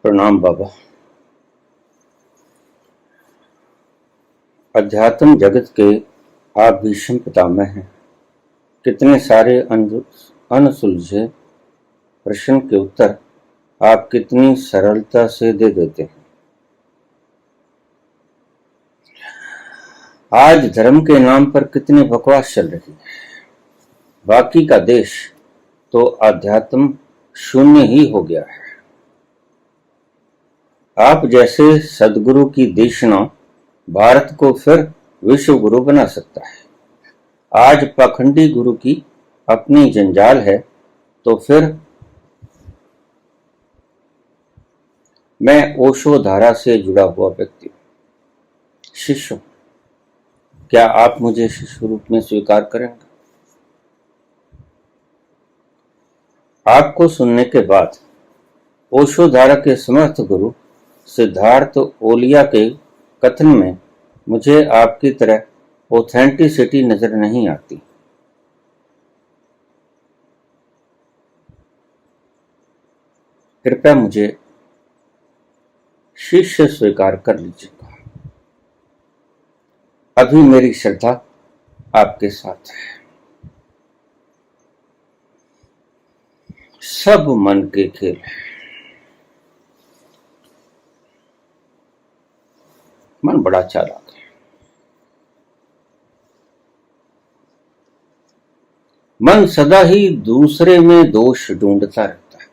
प्रणाम बाबा। अध्यात्म जगत के आप भीष्म पितामह हैं। कितने सारे अनसुलझे प्रश्न के उत्तर आप कितनी सरलता से दे देते हैं। आज धर्म के नाम पर कितनी बकवास चल रही है। बाकी का देश तो अध्यात्म शून्य ही हो गया है। आप जैसे सदगुरु की देशना भारत को फिर विश्व गुरु बना सकता है। आज पाखंडी गुरु की अपनी जंजाल है, तो फिर मैं ओशो धारा से जुड़ा हुआ व्यक्ति शिष्य, क्या आप मुझे शिष्य रूप में स्वीकार करेंगे? आपको सुनने के बाद ओशो धारा के समर्थ गुरु सिद्धार्थ ओलिया के कथन में मुझे आपकी तरह ऑथेंटिसिटी नजर नहीं आती। कृपया मुझे शिष्य स्वीकार कर लीजिएगा। अभी मेरी श्रद्धा आपके साथ है। सब मन के खेल है। मन बड़ा चालाक है। मन सदा ही दूसरे में दोष ढूंढता रहता है।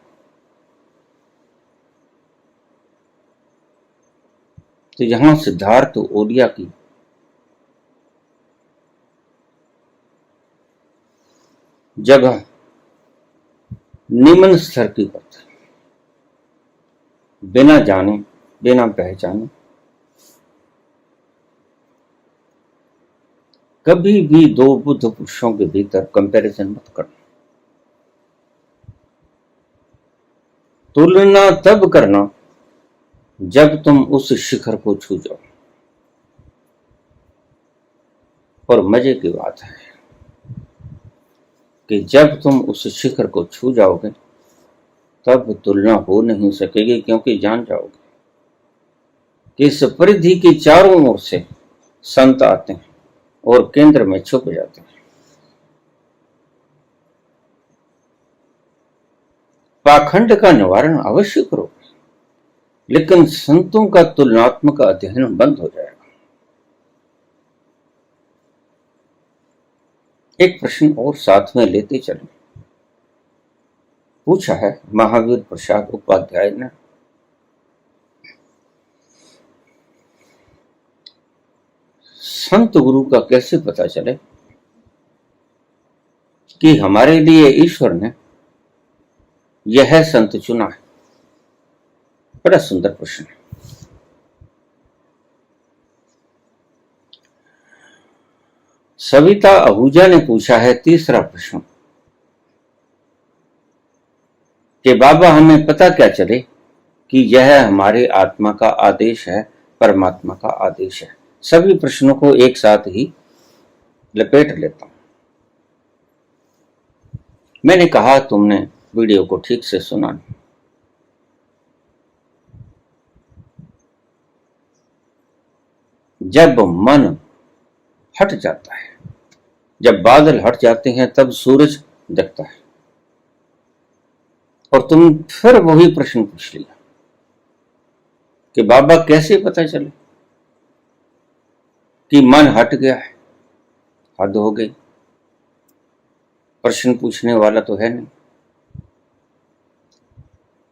तो यहां सिद्धार्थ ओलिया की जगह निम्न स्तर की बात है। बिना जाने बिना पहचाने कभी भी दो बुद्ध पुरुषों के भीतर कंपैरिजन मत करना। तुलना तब करना जब तुम उस शिखर को छू जाओ। और मजे की बात है कि जब तुम उस शिखर को छू जाओगे तब तुलना हो नहीं सकेगी, क्योंकि जान जाओगे कि इस परिधि की चारों ओर से संत आते हैं और केंद्र में छुप जाते हैं। पाखंड का निवारण अवश्य करो, लेकिन संतों का तुलनात्मक अध्ययन बंद हो जाएगा। एक प्रश्न और साथ में लेते चलें। पूछा है महावीर प्रसाद उपाध्याय ने, संत गुरु का कैसे पता चले कि हमारे लिए ईश्वर ने यह संत चुना है? बड़ा सुंदर प्रश्न है। सविता आहूजा ने पूछा है तीसरा प्रश्न कि बाबा हमें पता क्या चले कि यह हमारे आत्मा का आदेश है, परमात्मा का आदेश है। सभी प्रश्नों को एक साथ ही लपेट लेता हूं। मैंने कहा तुमने वीडियो को ठीक से सुना नहीं। जब मन हट जाता है, जब बादल हट जाते हैं, तब सूरज दिखता है। और तुम फिर वही प्रश्न पूछ लिया कि बाबा कैसे पता चले कि मन हट गया है। हद हो गई, प्रश्न पूछने वाला तो है नहीं।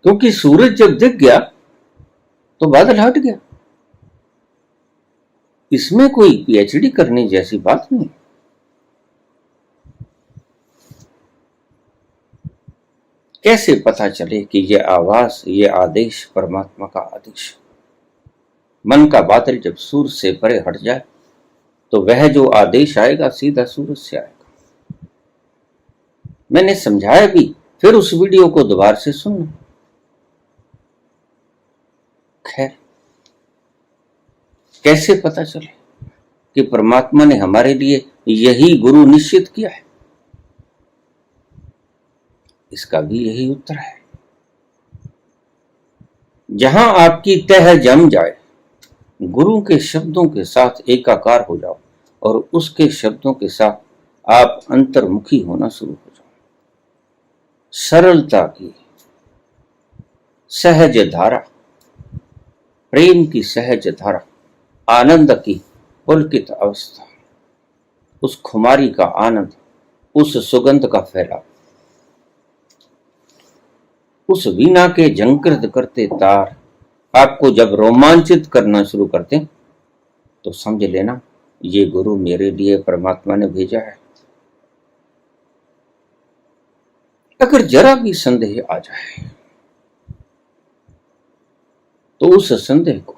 क्योंकि सूरज जब दिख गया तो बादल हट गया। इसमें कोई पीएचडी करने जैसी बात नहीं। कैसे पता चले कि यह आवाज, यह आदेश परमात्मा का आदेश? मन का बादल जब सूरज से परे हट जाए तो वह जो आदेश आएगा सीधा सूरज से आएगा। मैंने समझाया भी, फिर उस वीडियो को दोबारा से सुनना। खैर, कैसे पता चले कि परमात्मा ने हमारे लिए यही गुरु निश्चित किया है? इसका भी यही उत्तर है। जहां आपकी तह जम जाए, गुरु के शब्दों के साथ एकाकार हो जाओ और उसके शब्दों के साथ आप अंतर्मुखी होना शुरू हो जाओ। सरलता की सहज धारा, प्रेम की सहज धारा, आनंद की पुलकित अवस्था, उस खुमारी का आनंद, उस सुगंध का फैलाव, उस वीणा के झंकृत करते तार आपको जब रोमांचित करना शुरू करते तो समझ लेना ये गुरु मेरे लिए परमात्मा ने भेजा है। अगर जरा भी संदेह आ जाए तो उस संदेह को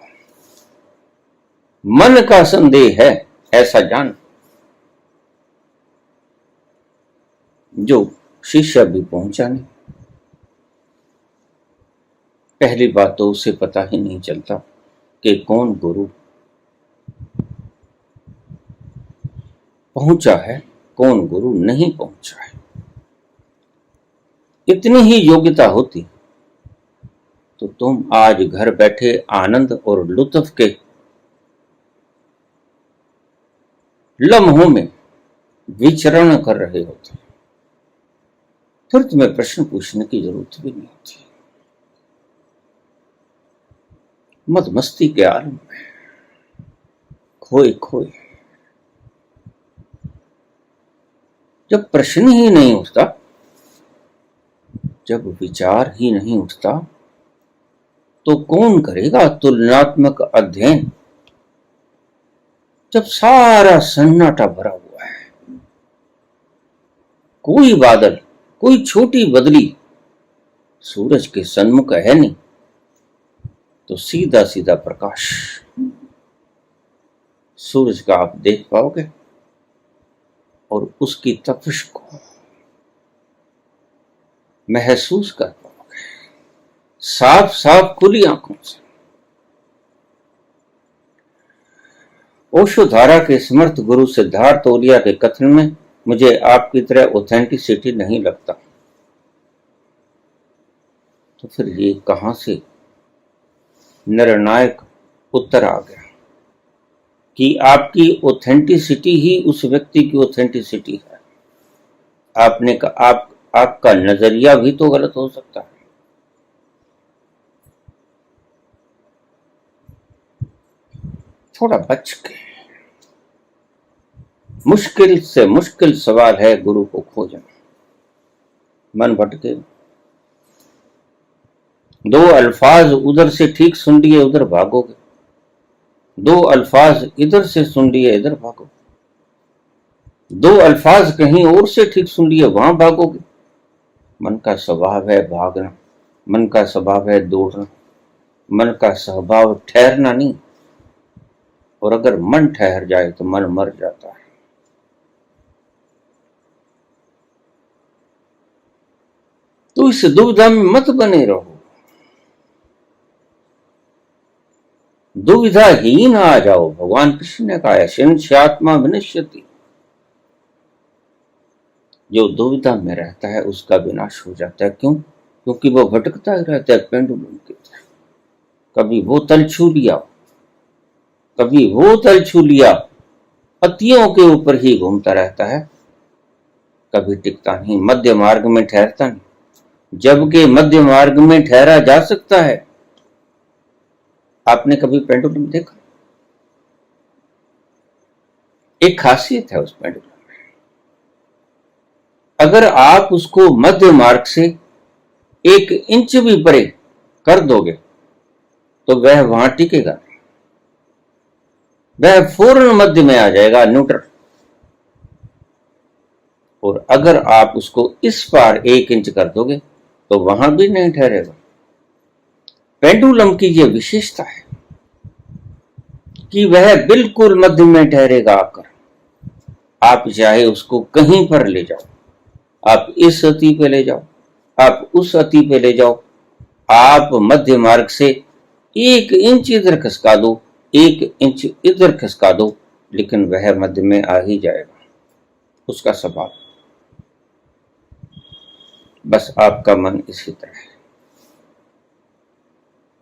मन का संदेह है ऐसा जान। जो शिष्य भी पहुंचा नहीं, पहली बात तो उसे पता ही नहीं चलता कि कौन गुरु पहुंचा है, कौन गुरु नहीं पहुंचा है। इतनी ही योग्यता होती तो तुम आज घर बैठे आनंद और लुत्फ के लम्हों में विचरण कर रहे होते, फिर तुम्हें प्रश्न पूछने की जरूरत भी नहीं होती। मत मस्ती के आलम में खोए खोए, जब प्रश्न ही नहीं उठता, जब विचार ही नहीं उठता, तो कौन करेगा तुलनात्मक अध्ययन। जब सारा सन्नाटा भरा हुआ है, कोई बादल, कोई छोटी बदली सूरज के सन्मुख है नहीं, तो सीधा सीधा प्रकाश सूरज का आप देख पाओगे और उसकी तपिश को महसूस कर पाओगे साफ साफ खुली आंखों से। ओशो धारा के समर्थ गुरु सिद्धार्थ ओलिया के कथन में मुझे आपकी तरह ऑथेंटिसिटी नहीं लगता। तो फिर ये कहां से निर्णायक उत्तर आ गया कि आपकी ऑथेंटिसिटी ही उस व्यक्ति की ऑथेंटिसिटी है। आपका नजरिया भी तो गलत हो सकता है। थोड़ा बच के, मुश्किल से मुश्किल सवाल है गुरु को खोजना। मन भटके, दो अल्फाज उधर से ठीक सुन लिए उधर भागोगे, दो अल्फाज इधर से सुन लिए इधर भागोगे, दो अल्फाज कहीं और से ठीक सुन लिए वहां भागोगे। मन का स्वभाव है भागना, मन का स्वभाव है दौड़ना, मन का स्वभाव ठहरना नहीं। और अगर मन ठहर जाए तो मन मर जाता है। तो इस दुविधा में मत बने रहो, दुविधाहीन आ जाओ। भगवान कृष्ण ने कहा शिन्ष्यात्मा विनश्यति, जो दुविधा में रहता है उसका विनाश हो जाता है। क्यों? क्योंकि वो भटकता ही रहता है पेंडुलम की तरह। कभी वो तल छू लिया, कभी वो तल छू लिया, पत्तियों के ऊपर ही घूमता रहता है, कभी टिकता नहीं, मध्य मार्ग में ठहरता नहीं। जबकि मध्य मार्ग में ठहरा जा सकता है। आपने कभी पेंडुलम देखा? एक खासियत है उस पेंडुलम में, अगर आप उसको मध्य मार्ग से 1 इंच भी परे कर दोगे तो वह वहां टिकेगा, वह फौरन मध्य में आ जाएगा, न्यूट्रल। और अगर आप उसको इस पार 1 इंच कर दोगे तो वहां भी नहीं ठहरेगा। पेंडुलम की यह विशेषता है कि वह बिल्कुल मध्य में ठहरेगा आकर। आप चाहे उसको कहीं पर ले जाओ, आप इस अति पे ले जाओ, आप उस अति पे ले जाओ, आप मध्य मार्ग से 1 इंच इधर खसका दो, 1 इंच इधर खसका दो, लेकिन वह मध्य में आ ही जाएगा। उसका स्वभाव। बस आपका मन इसी तरह है।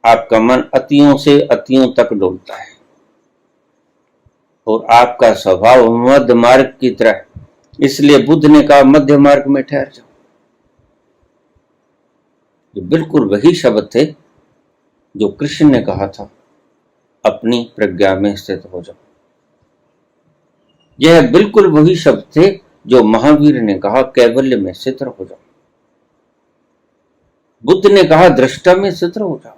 आपका मन अतियों से अतियों तक डोलता है और आपका स्वभाव मध्य मार्ग की तरह, इसलिए बुद्ध ने कहा मध्य मार्ग में ठहर जाओ। ये बिल्कुल वही शब्द थे जो कृष्ण ने कहा था, अपनी प्रज्ञा में स्थित हो जाओ। यह बिल्कुल वही शब्द थे जो महावीर ने कहा, कैवल्य में स्थित हो जाओ। बुद्ध ने कहा, दृष्टा में स्थित हो जाओ।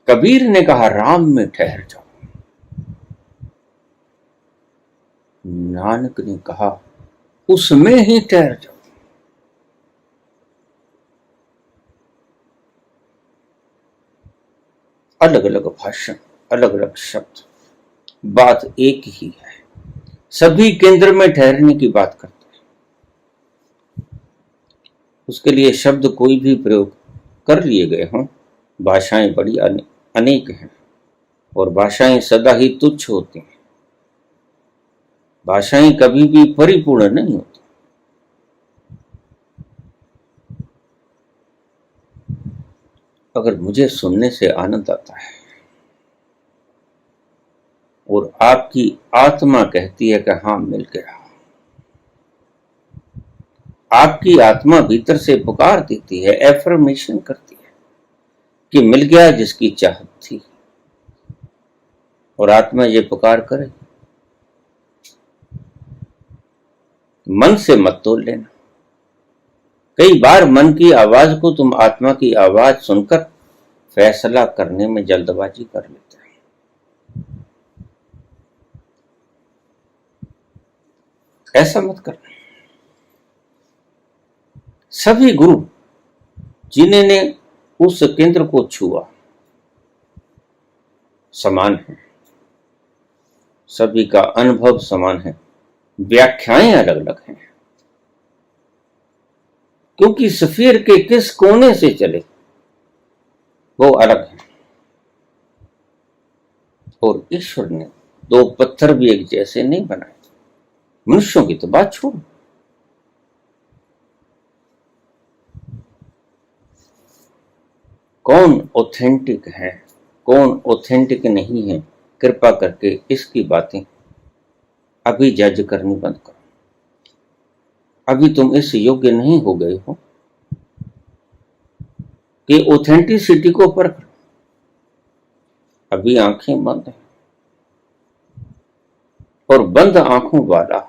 कबीर ने कहा, राम में ठहर जाओ। नानक ने कहा, उसमें ही ठहर जाओ। अलग अलग भाषण, अलग अलग शब्द, बात एक ही है। सभी केंद्र में ठहरने की बात करते हैं। उसके लिए शब्द कोई भी प्रयोग कर लिए गए हों, भाषाएं बड़ी अनेक हैं और भाषाएं सदा ही तुच्छ होती हैं। भाषाएं कभी भी परिपूर्ण नहीं होती। अगर मुझे सुनने से आनंद आता है और आपकी आत्मा कहती है कि हाँ मिल गया, आपकी आत्मा भीतर से पुकार देती है, एफर्मेशन करती है कि मिल गया जिसकी चाहत थी, और आत्मा ये पुकार करे, मन से मत तोल लेना। कई बार मन की आवाज को तुम आत्मा की आवाज सुनकर फैसला करने में जल्दबाजी कर लेते हैं। ऐसा मत करना। सभी गुरु जिन्होंने उस केंद्र को छुआ समान है, सभी का अनुभव समान है, व्याख्याएं अलग अलग हैं, क्योंकि सफीर के किस कोने से चले वो अलग है। और ईश्वर ने दो पत्थर भी एक जैसे नहीं बनाए। मनुष्यों की तो बात छोड़ो, कौन ऑथेंटिक है, कौन ऑथेंटिक नहीं है, कृपा करके इसकी बातें अभी जज करनी बंद करो। अभी तुम इस योग्य नहीं हो गए हो कि ऑथेंटिसिटी को परख। अभी आंखें बंद हैं और बंद आंखों वाला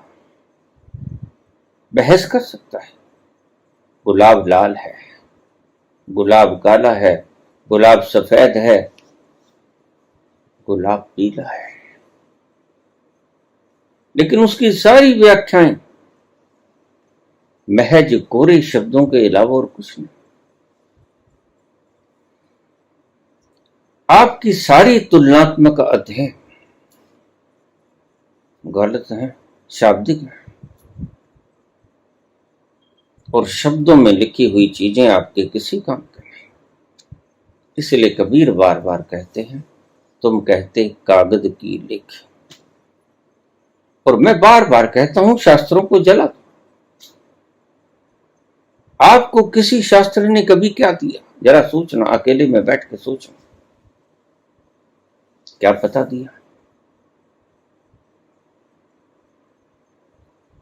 बहस कर सकता है। गुलाब लाल है, गुलाब काला है, गुलाब सफेद है, गुलाब पीला है, लेकिन उसकी सारी व्याख्याएं महज कोरे शब्दों के अलावा और कुछ नहीं। आपकी सारी तुलनात्मक अध्ययन गलत है, शाब्दिक है, और शब्दों में लिखी हुई चीजें आपके किसी काम के नहीं। इसलिए कबीर बार बार कहते हैं, तुम कहते कागज की लिख, और मैं बार बार कहता हूं शास्त्रों को जला दो। आपको किसी शास्त्र ने कभी क्या दिया, जरा सोचना, अकेले में बैठ के सोचना, क्या पता दिया?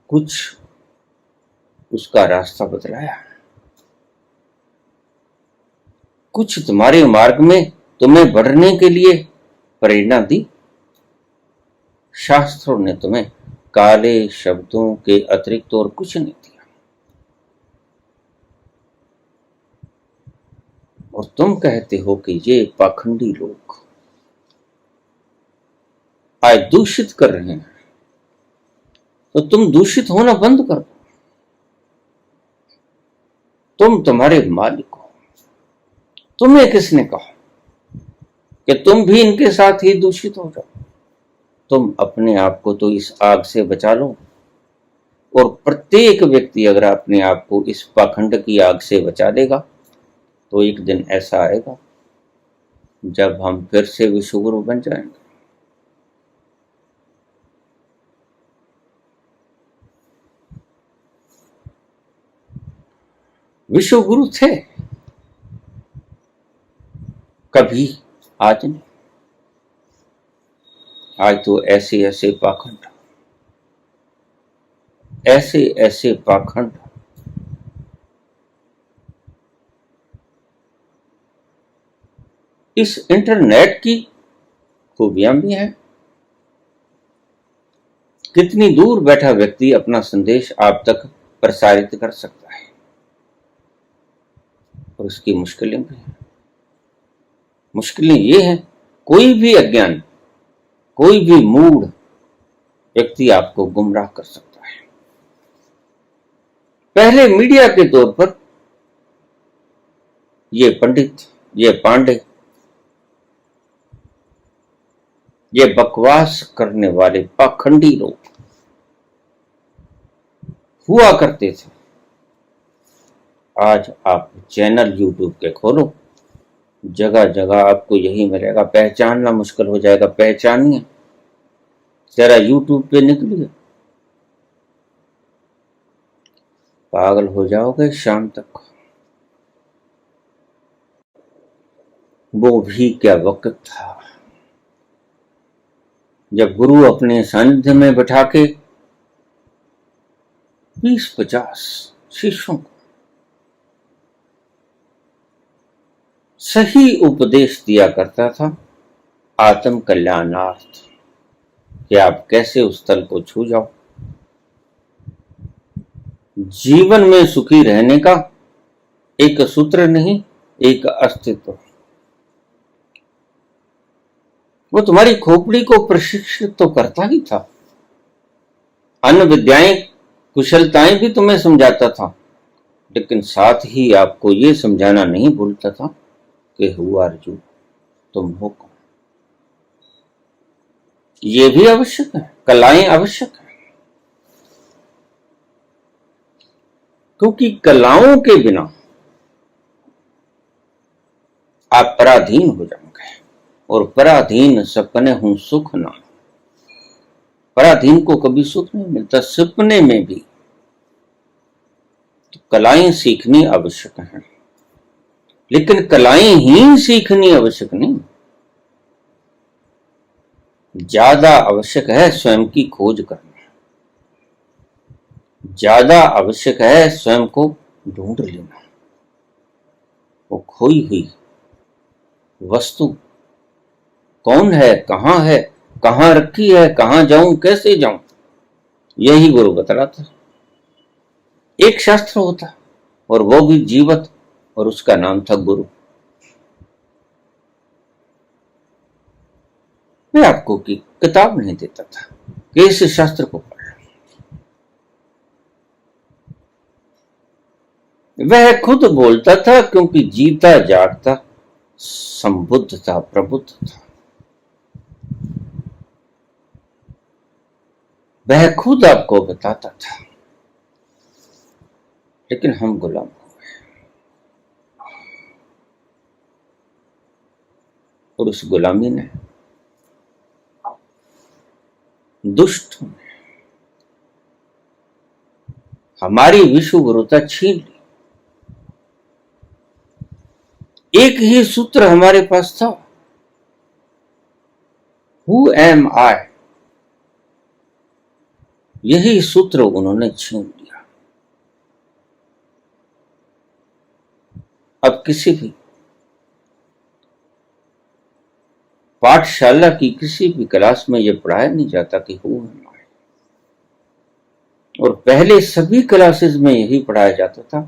कुछ उसका रास्ता बतलाया, कुछ तुम्हारे मार्ग में तुम्हें बढ़ने के लिए प्रेरणा दी। शास्त्रों ने तुम्हें काले शब्दों के अतिरिक्त और कुछ नहीं दिया, और तुम कहते हो कि ये पाखंडी लोग आज दूषित कर रहे हैं, तो तुम दूषित होना बंद कर दो। तुम तुम्हारे मालिक हो। तुम्हें किसने कहा कि तुम भी इनके साथ ही दूषित हो जाओ? तुम अपने आप को तो इस आग से बचा लो, और प्रत्येक व्यक्ति अगर अपने आप को इस पाखंड की आग से बचा लेगा तो एक दिन ऐसा आएगा जब हम फिर से विश्वगुरु बन जाएंगे। विश्वगुरु थे कभी आज नहीं। आज तो ऐसे ऐसे पाखंड, ऐसे ऐसे पाखंड, इस इंटरनेट की खूबियां भी हैं। कितनी दूर बैठा व्यक्ति अपना संदेश आप तक प्रसारित कर सकता है, और उसकी मुश्किलें भी हैं। मुश्किलें ये हैं, कोई भी अज्ञान, कोई भी मूढ़ व्यक्ति आपको गुमराह कर सकता है। पहले मीडिया के तौर पर ये पंडित, ये पांडे, ये बकवास करने वाले पाखंडी लोग हुआ करते थे। आज आप चैनल यूट्यूब के खोलो, जगह जगह आपको यही मिलेगा। पहचानना मुश्किल हो जाएगा, पहचानिए, जरा यूट्यूब पे निकलिए, पागल हो जाओगे शाम तक। वो भी क्या वक्त था जब गुरु अपने सानिध्य में बैठा के 20-50 शिष्यों को सही उपदेश दिया करता था, आत्म कल्याणार्थ, कि आप कैसे उस तल को छू जाओ। जीवन में सुखी रहने का एक सूत्र नहीं, एक अस्तित्व। वो तुम्हारी खोपड़ी को प्रशिक्षित तो करता ही था, अन्य विद्याएं, कुशलताएं भी तुम्हें समझाता था, लेकिन साथ ही आपको ये समझाना नहीं भूलता था कि हु आर यू, तुम हो कौन। ये भी आवश्यक है, कलाएं आवश्यक है, क्योंकि कलाओं के बिना आप पराधीन हो जाओगे, और पराधीन सपने हूं सुख ना। पराधीन को कभी सुख नहीं मिलता, सपने में भी। तो कलाएं सीखनी आवश्यक है, लेकिन कलाएं ही सीखनी आवश्यक नहीं। ज्यादा आवश्यक है स्वयं की खोज करना, ज्यादा आवश्यक है स्वयं को ढूंढ लेना। वो खोई हुई वस्तु कौन है, कहां रखी है, कहां जाऊं, कैसे जाऊं, यही गुरु बतलाता। एक शास्त्र होता, और वो भी जीवत, और उसका नाम था गुरु। मैं आपको की किताब नहीं देता था कि इस शास्त्र को पढ़। वह खुद बोलता था, क्योंकि जीता जागता संबुद्ध था, प्रबुद्ध था। वह खुद आपको बताता था, लेकिन हम गुलाम हो गए, और उस गुलामी ने, दुष्ट ने हमारी विश्वगुरुता छीन ली। एक ही सूत्र हमारे पास था, हु एम आई। यही सूत्र उन्होंने छीन लिया। अब किसी भी पाठशाला की किसी भी क्लास में यह पढ़ाया नहीं जाता कि हु एम आई, और पहले सभी क्लासेस में यही पढ़ाया जाता था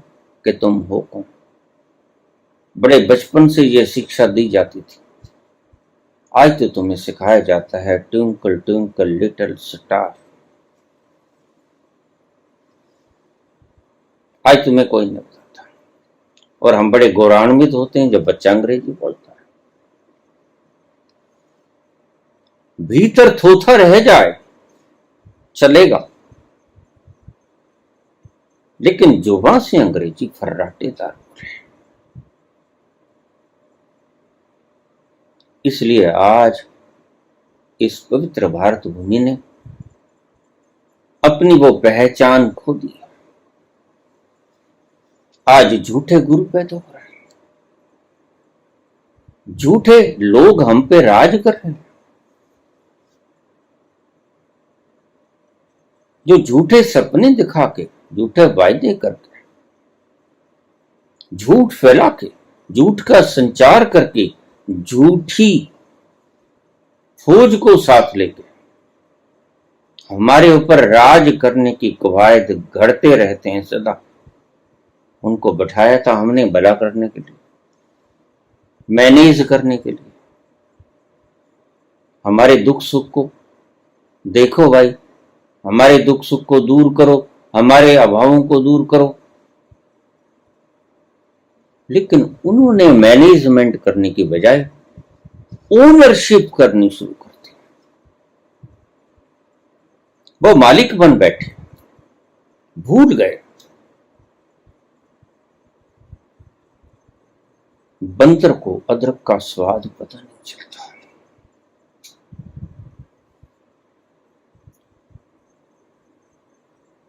कि तुम हो कौन। बड़े बचपन से यह शिक्षा दी जाती थी। आज तो तुम्हें सिखाया जाता है ट्विंकल ट्विंकल लिटिल स्टार। आज तुम्हें कोई नहीं बताता, और हम बड़े गौरवान्वित होते हैं जब बच्चा अंग्रेजी बोलता है। भीतर थोथा रह जाए चलेगा, लेकिन जुबान से अंग्रेजी फर्राटेदार हो रहे। इसलिए आज इस पवित्र भारत भूमि ने अपनी वो पहचान खो दी। आज झूठे गुरु पैदा हो रहे हैं, झूठे लोग हम पे राज कर रहे हैं, जो झूठे सपने दिखा के, झूठे वायदे करके, झूठ फैला के, झूठ का संचार करके, झूठी फौज को साथ लेके हमारे ऊपर राज करने की कवायद घड़ते रहते हैं सदा। उनको बैठाया था हमने भला करने के लिए, मैनेज करने के लिए। हमारे दुख सुख को देखो भाई, हमारे दुख सुख को दूर करो, हमारे अभावों को दूर करो। लेकिन उन्होंने मैनेजमेंट करने की बजाय ओनरशिप करनी शुरू कर दी। वो मालिक बन बैठे, भूल गए बंदर को अदरक का स्वाद पता नहीं चलता।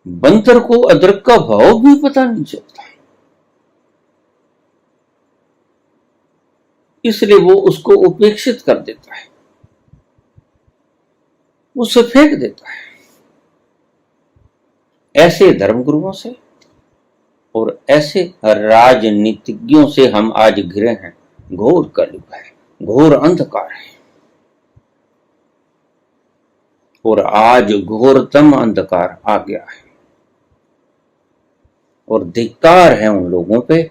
बंदर को अदरक का भाव भी पता नहीं चलता, इसलिए वो उसको उपेक्षित कर देता है, उसे फेंक देता है। ऐसे धर्मगुरुओं से और ऐसे राजनीतिज्ञों से हम आज घिरे हैं। घोर कलयुग है, घोर अंधकार है, और आज घोरतम अंधकार आ गया है। और धिक्कार है उन लोगों पे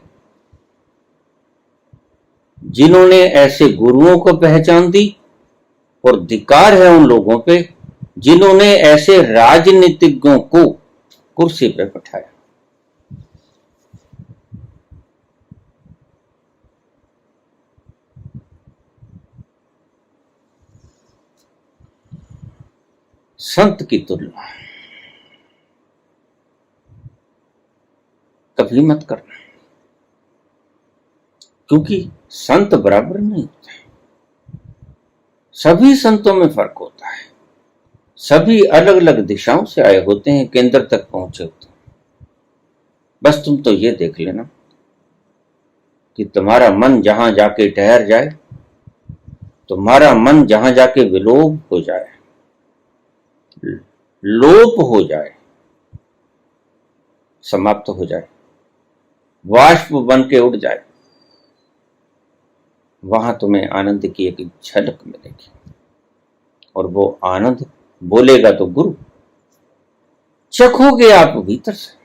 जिन्होंने ऐसे गुरुओं को पहचान दी, और धिक्कार है उन लोगों पे जिन्होंने ऐसे राजनीतिज्ञों को कुर्सी पर बैठाया। संत की तुलना कभी मत करना, क्योंकि संत बराबर नहीं होते। सभी संतों में फर्क होता है, सभी अलग अलग दिशाओं से आए होते हैं, केंद्र तक पहुंचे होते हैं। बस तुम तो ये देख लेना कि तुम्हारा मन जहां जाके ठहर जाए, तुम्हारा मन जहां जाके विलोप हो जाए, लोप हो जाए, समाप्त हो जाए, वाष्प बन के उड़ जाए, वहां तुम्हें आनंद की एक झलक मिलेगी। और वो आनंद बोलेगा तो गुरु, चखोगे आप भीतर से,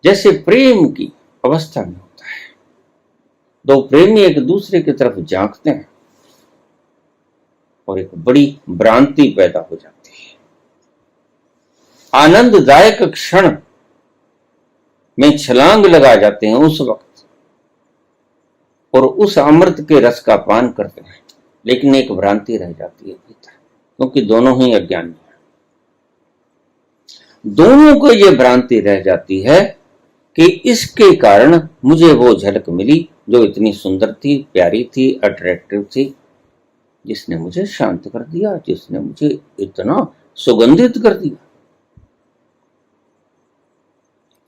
जैसे प्रेम की अवस्था में होता है। दो प्रेमी एक दूसरे की तरफ झांकते हैं और एक बड़ी भ्रांति पैदा हो जाती है। आनंददायक क्षण में छलांग लगा जाते हैं उस वक्त, और उस अमृत के रस का पान करते हैं, लेकिन एक भ्रांति रह जाती है भीतर, क्योंकि दोनों ही अज्ञानी हैं। दोनों को ये भ्रांति रह जाती है कि इसके कारण मुझे वो झलक मिली जो इतनी सुंदर थी, प्यारी थी, अट्रैक्टिव थी, जिसने मुझे शांत कर दिया, जिसने मुझे इतना सुगंधित कर दिया।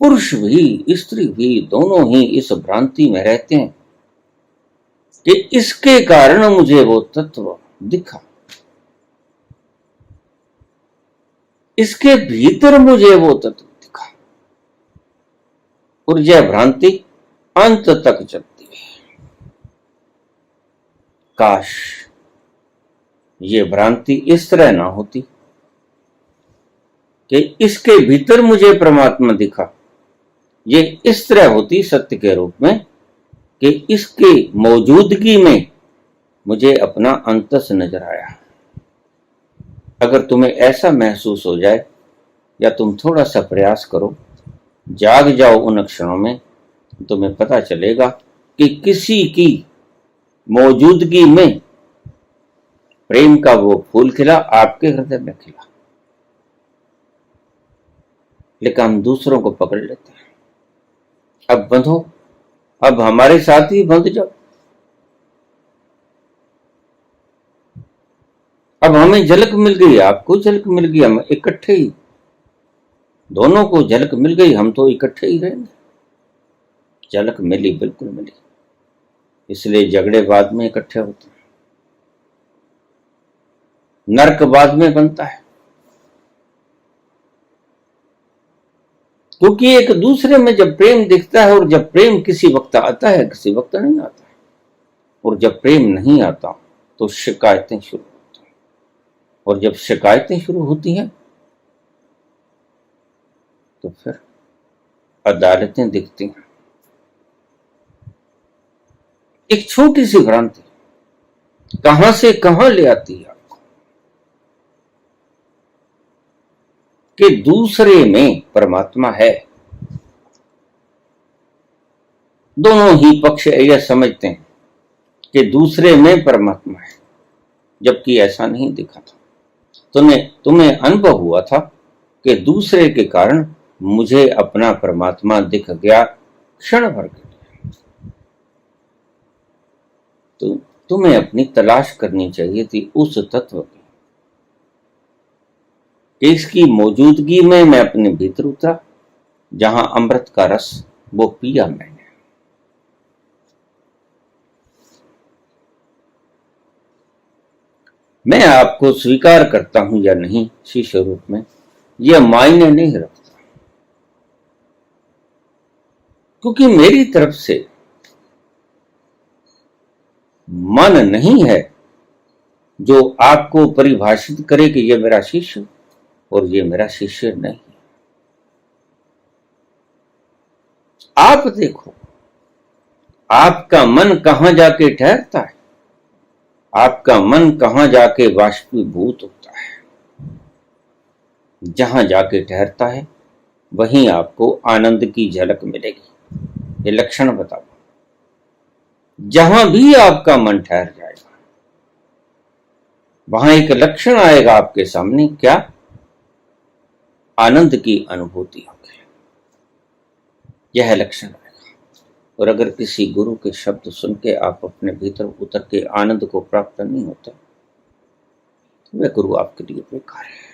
पुरुष भी स्त्री भी दोनों ही इस भ्रांति में रहते हैं कि इसके कारण मुझे वो तत्व दिखा, इसके भीतर मुझे वो तत्व दिखा, और यह भ्रांति अंत तक चलती है। काश ये भ्रांति इस तरह ना होती कि इसके भीतर मुझे परमात्मा दिखा, ये इस तरह होती सत्य के रूप में कि इसके मौजूदगी में मुझे अपना अंतस नजर आया। अगर तुम्हें ऐसा महसूस हो जाए, या तुम थोड़ा सा प्रयास करो, जाग जाओ उन क्षणों में, तुम्हें पता चलेगा कि किसी की मौजूदगी में प्रेम का वो फूल खिला, आपके हृदय में खिला। लेकिन हम दूसरों को पकड़ लेते हैं। अब बंधो, अब हमारे साथ ही बंध जाओ। अब हमें झलक मिल गई, आपको झलक मिल गई, हम इकट्ठे ही, दोनों को झलक मिल गई, हम तो इकट्ठे ही रहेंगे। झलक मिली, बिल्कुल मिली। इसलिए झगड़े बाद में इकट्ठे होते हैं, नर्क बाद में बनता है, क्योंकि एक दूसरे में जब प्रेम दिखता है, और जब प्रेम किसी वक्त आता है किसी वक्त नहीं आता है, और जब प्रेम नहीं आता तो शिकायतें शुरू होती हैं, और जब शिकायतें शुरू होती हैं तो फिर अदालतें दिखती हैं। एक छोटी सी भ्रांति कहां से कहां ले आती है आपको, कि दूसरे में परमात्मा है। दोनों ही पक्ष यह समझते हैं कि दूसरे में परमात्मा है, जबकि ऐसा नहीं दिखा था। तुम्हें अनुभव हुआ था कि दूसरे के कारण मुझे अपना परमात्मा दिख गया क्षण भर के लिए। तो तुम्हें अपनी तलाश करनी चाहिए थी उस तत्व की, इसकी मौजूदगी में मैं अपने भीतर उतरा, जहां अमृत का रस वो पिया मैंने। मैं आपको स्वीकार करता हूं या नहीं शिष्य रूप में, यह मायने नहीं रखता, क्योंकि मेरी तरफ से मन नहीं है जो आपको परिभाषित करे कि यह मेरा शिष्य और यह मेरा शिष्य नहीं। आप देखो आपका मन कहां जाके ठहरता है, आपका मन कहां जाके बाष्पीभूत होता है। जहां जाके ठहरता है वहीं आपको आनंद की झलक मिलेगी। ये लक्षण बताओ, जहां भी आपका मन ठहर जाएगा वहां एक लक्षण आएगा आपके सामने, क्या? आनंद की अनुभूति होगी, यह लक्षण आएगा। और अगर किसी गुरु के शब्द सुन के आप अपने भीतर उतर के आनंद को प्राप्त नहीं होता, तो वह गुरु आपके लिए बेकार है।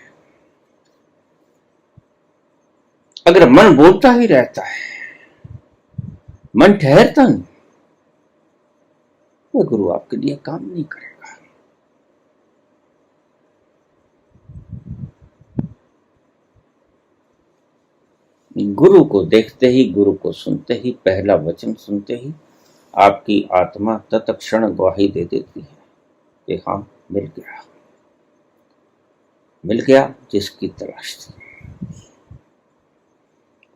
अगर मन बोलता ही रहता है, मन ठहरता नहीं, वह गुरु आपके लिए काम नहीं करेगा। गुरु को देखते ही, गुरु को सुनते ही, पहला वचन सुनते ही आपकी आत्मा तत्क्षण गवाही दे देती है कि हाँ, मिल गया जिसकी तलाश थी।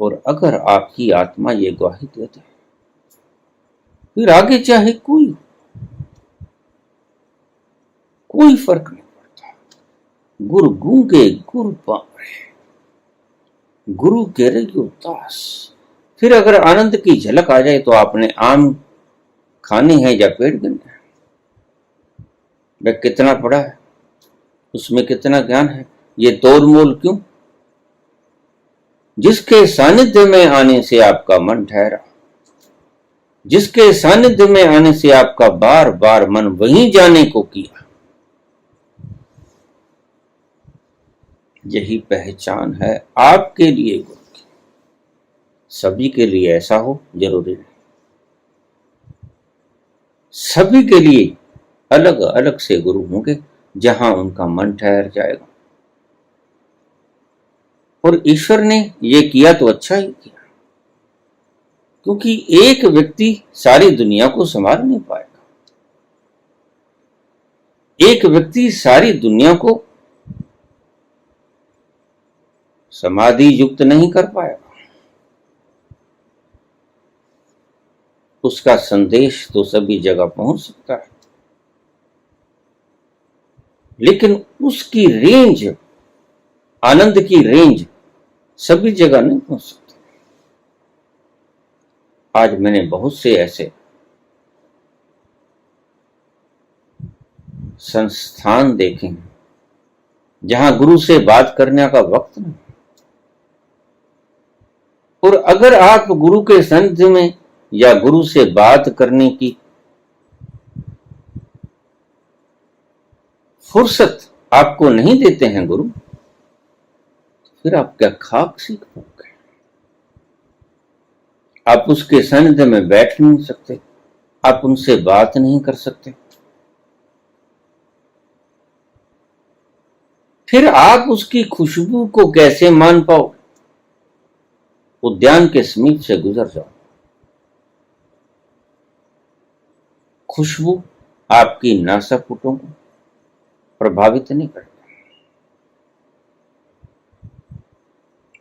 और अगर आपकी आत्मा ये गवाही दे दे, फिर आगे चाहे कोई फर्क नहीं पड़ता। गुरु गूंगे गुरु बावरे, गुरु कह रही उदास। फिर अगर आनंद की झलक आ जाए तो आपने आम खाने हैं या पेड़ गिनना है, वह कितना पड़ा है, उसमें कितना ज्ञान है, ये तोड़ मोल क्यों? जिसके सानिध्य में आने से आपका मन ठहरा, जिसके सानिध्य में आने से आपका बार बार मन वहीं जाने को किया, यही पहचान है आपके लिए गुरु की। सभी के लिए ऐसा हो जरूरी नहीं, सभी के लिए अलग अलग से गुरु होंगे जहां उनका मन ठहर जाएगा। और ईश्वर ने ये किया तो अच्छा ही किया, क्योंकि एक व्यक्ति सारी दुनिया को संभाल नहीं पाएगा, एक व्यक्ति सारी दुनिया को समाधि युक्त नहीं कर पाएगा। उसका संदेश तो सभी जगह पहुंच सकता है, लेकिन उसकी रेंज, आनंद की रेंज सभी जगह नहीं पहुंच सकती। आज मैंने बहुत से ऐसे संस्थान देखे हैं जहां गुरु से बात करने का वक्त नहीं। और अगर आप गुरु के सानिध्य में या गुरु से बात करने की फुर्सत आपको नहीं देते हैं गुरु, फिर आप क्या खाक सीख पाओगे? आप उसके सानिध्य में बैठ नहीं सकते, आप उनसे बात नहीं कर सकते, फिर आप उसकी खुशबू को कैसे मान पाओ? उद्यान के समीप से गुजर जाओ, खुशबू आपकी नासापुटों को प्रभावित नहीं करती।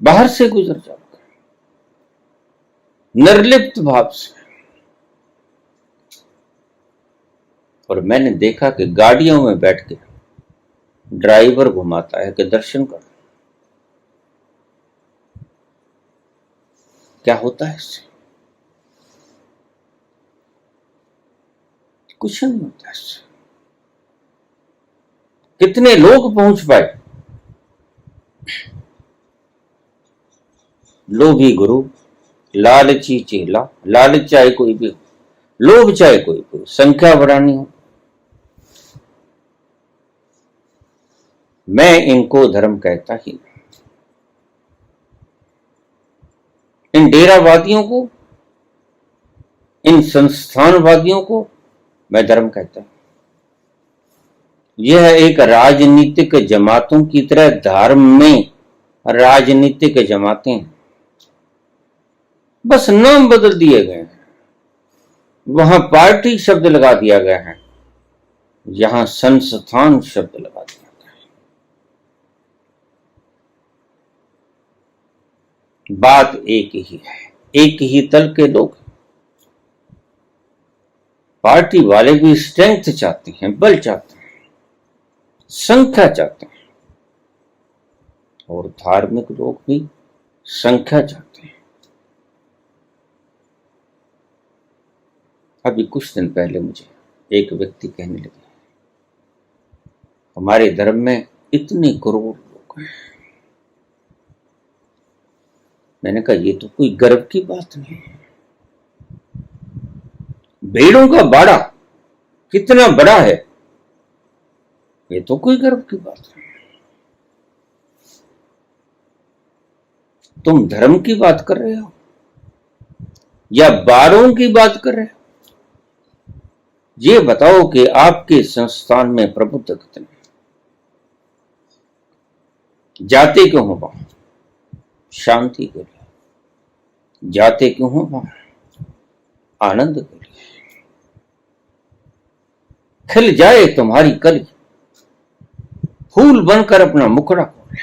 बाहर से गुजर जाओ निर्लिप्त भाव से। और मैंने देखा कि गाड़ियों में बैठ के ड्राइवर घुमाता है कि दर्शन करो। क्या होता है इससे? कुछ नहीं होता इससे। कितने लोग पहुंच पाए? लोभी गुरु, लालची चेला, लालच चाहे कोई भी हो, लोभ चाहे कोई भी हो, संख्या बढ़ानी हो। मैं इनको धर्म कहता ही नहीं। इन डेरावादियों को, इन संस्थानवादियों को मैं धर्म कहता हूं। यह एक राजनीतिक जमातों की तरह धर्म में राजनीतिक जमातें हैं, बस नाम बदल दिए गए हैं। वहां पार्टी शब्द लगा दिया गया है, यहां संस्थान शब्द लगा दिया गया है। बात एक ही है, एक ही तल के लोग। पार्टी वाले भी स्ट्रेंथ चाहते हैं, बल चाहते हैं, संख्या चाहते हैं, और धार्मिक लोग भी संख्या चाहते हैं। अभी कुछ दिन पहले मुझे एक व्यक्ति कहने लगे, हमारे धर्म में इतने करोड़ लोग हैं। मैंने कहा ये तो कोई गर्व की बात नहीं है। भेड़ों का बाड़ा कितना बड़ा है, ये तो कोई गर्व की बात नहीं। तुम धर्म की बात कर रहे हो या बाड़ों की बात कर रहे हो? ये बताओ कि आपके संस्थान में प्रबुद्ध कितने जाते क्यों हो वहां? शांति के लिए जाते क्यों हो वहां? आनंद के लिए। खिल जाए तुम्हारी कली, फूल बनकर अपना मुखड़ा खोले,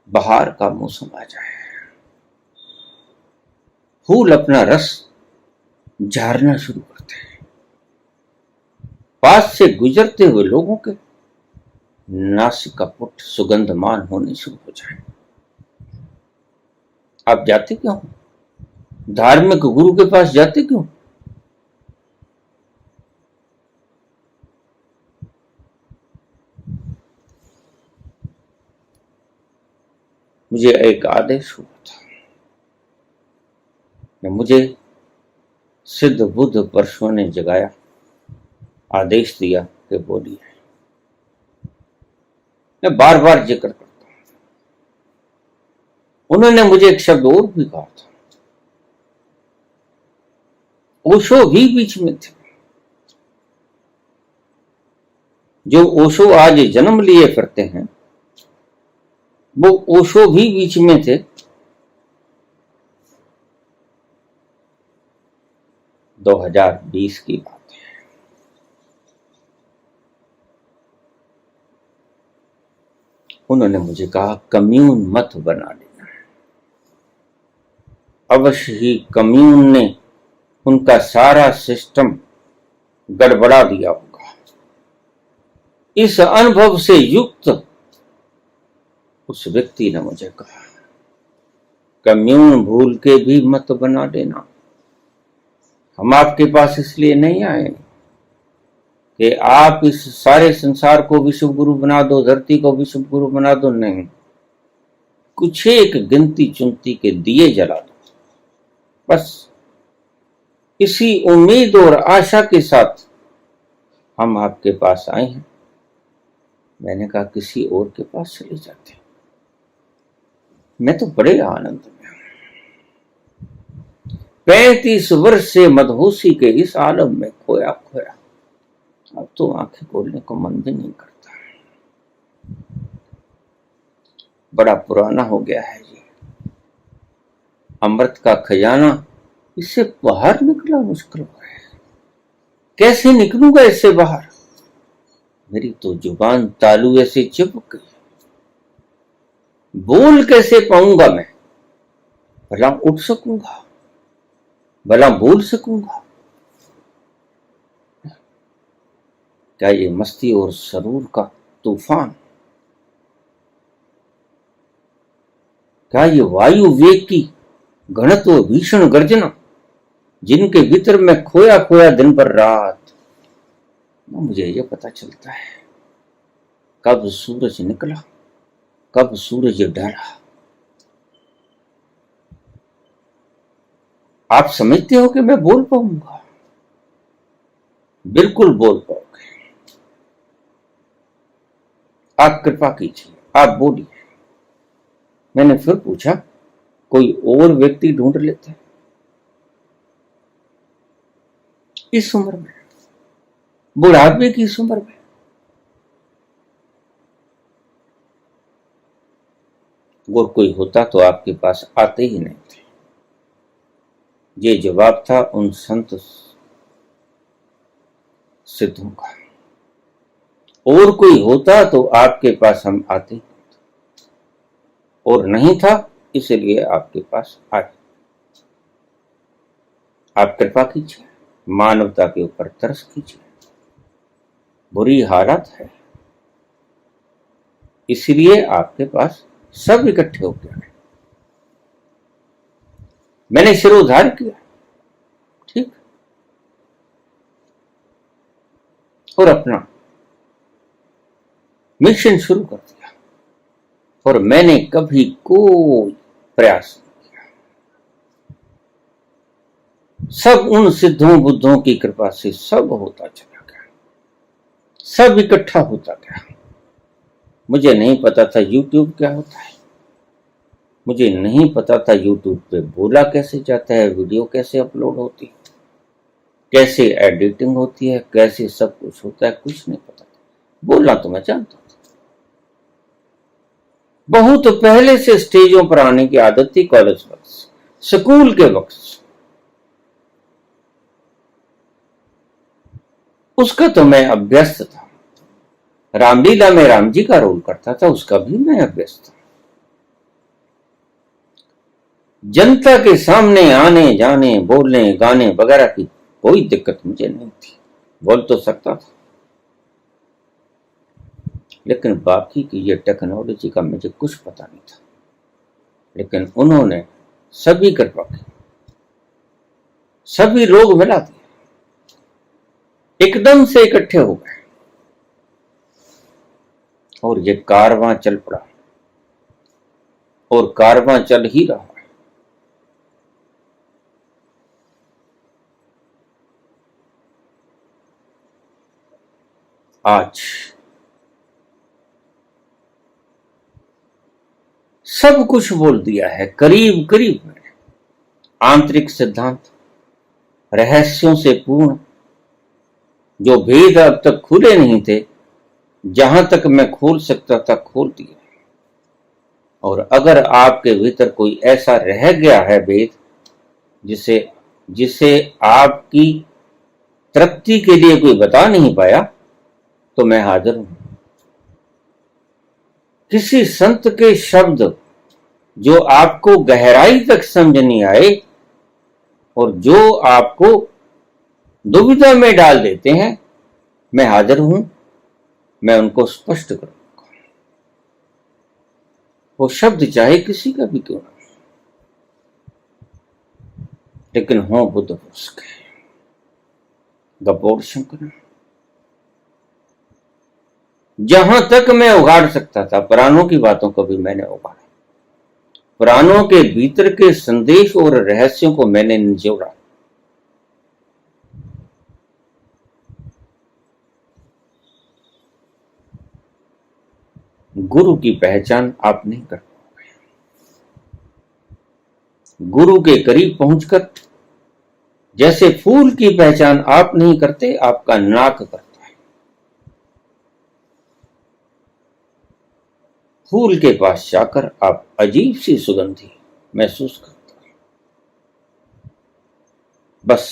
बहार का मौसम आ जाए, फूल अपना रस झारना शुरू करते हैं, पास से गुजरते हुए लोगों के नासिक का पुट सुगंधमान होने शुरू हो जाए। आप जाते क्यों? धार्मिक गुरु के पास जाते क्यों? मुझे एक आदेश हुआ था, मुझे सिद्ध बुद्ध परशुओं ने जगाया, आदेश दिया कि बोलिए। मैं बार बार जिक्र करता हूं। उन्होंने मुझे एक शब्द और भी कहा था। ओशो भी बीच में थे। जो ओशो आज जन्म लिए फिरते हैं, वो ओशो भी बीच में थे। 2020 की बात है। उन्होंने मुझे कहा कम्यून मत बना लेना। अवश्य ही कम्यून ने उनका सारा सिस्टम गड़बड़ा दिया होगा। इस अनुभव से युक्त उस व्यक्ति ने मुझे कहा कम्यून भूल के भी मत बना देना। हम आपके पास इसलिए नहीं आए कि आप इस सारे संसार को विश्व गुरु बना दो, धरती को विश्व गुरु बना दो, नहीं। कुछ एक गिनती चुनती के दिए जला दो, बस इसी उम्मीद और आशा के साथ हम आपके पास आए हैं। मैंने कहा किसी और के पास चले जाते, मैं तो बड़े आनंद में हूं। 35 वर्ष से मदहोशी के इस आलम में खोया खोया, अब तो आंखें खोलने को मन भी नहीं करता। बड़ा पुराना हो गया है ये अमृत का खजाना, इससे बाहर निकला मुश्किल है। कैसे निकलूंगा इससे बाहर? मेरी तो जुबान तालुए से चिपक गई। बोल कैसे पाऊंगा मैं? भला उठ सकूंगा, भला बोल सकूंगा? क्या ये मस्ती और सरूर का तूफान, क्या ये वायु वेग की घनत्व भीषण गर्जना, जिनके भीतर मैं खोया खोया दिन भर रात, मुझे ये पता चलता है कब सूरज निकला, कब सूरज ढला। आप समझते हो कि मैं बोल पाऊंगा? बिल्कुल बोल पाओगे। आप कृपा कीजिए, आप बोलिए। मैंने फिर पूछा, कोई और व्यक्ति ढूंढ लेते इस उम्र में, बुढ़ापे की इस उम्र में? और कोई होता तो आपके पास आते ही नहीं थे। ये जवाब था उन संत सिद्धों का। और कोई होता तो आपके पास हम आते, और नहीं था इसलिए आपके पास आए। आप कृपा कीजिए, मानवता के ऊपर तरस कीजिए। बुरी हालत है, इसलिए आपके पास सब इकट्ठे हो गए। मैंने सिरोधार किया, ठीक, और अपना मिशन शुरू कर दिया। और मैंने कभी कोई प्रयास नहीं किया। सब उन सिद्धों बुद्धों की कृपा से सब होता चला गया, सब इकट्ठा होता गया। मुझे नहीं पता था YouTube क्या होता है, मुझे नहीं पता था YouTube पे बोला कैसे जाता है, वीडियो कैसे अपलोड होती है, कैसे एडिटिंग होती है, कैसे सब कुछ होता है, कुछ नहीं पता था। बोलना तो मैं जानता था। बहुत पहले से स्टेजों पर आने की आदत थी, कॉलेज वक्त, स्कूल के वक्त। उसका तो मैं अभ्यस्त था। रामलीला में राम जी का रोल करता था, उसका भी मैं अभ्यस्त था। जनता के सामने आने जाने, बोलने गाने वगैरह की कोई दिक्कत मुझे नहीं थी, बोल तो सकता था। लेकिन बाकी की ये टेक्नोलॉजी का मुझे कुछ पता नहीं था। लेकिन उन्होंने सभी कृपा की, सभी लोग मिला दिए, एकदम से इकट्ठे हो गए, और ये कारवां चल पड़ा, और कारवां चल ही रहा है। आज सब कुछ बोल दिया है, करीब करीब में आंतरिक सिद्धांत, रहस्यों से पूर्ण, जो भेद अब तक खुले नहीं थे, जहां तक मैं खोल सकता था खोल दिया। और अगर आपके भीतर कोई ऐसा रह गया है भेद, जिसे जिसे आपकी तृप्ति के लिए कोई बता नहीं पाया, तो मैं हाजिर हूं। किसी संत के शब्द जो आपको गहराई तक समझ नहीं आए और जो आपको दुविधा में डाल देते हैं, मैं हाजिर हूं, मैं उनको स्पष्ट करूंगा। वो शब्द चाहे किसी का भी क्यों ना, लेकिन हो बुद्ध पुरुष के, गपोड़ शंकर। जहां तक मैं उगाड़ सकता था पुराणों की बातों को भी मैंने उगाड़ा, पुराणों के भीतर के संदेश और रहस्यों को मैंने निचोड़ा। गुरु की पहचान आप नहीं कर पाओगे। गुरु के करीब पहुंचकर जैसे फूल की पहचान आप नहीं करते, आपका नाक करता है। फूल के पास जाकर आप अजीब सी सुगंधी महसूस करते हैं। बस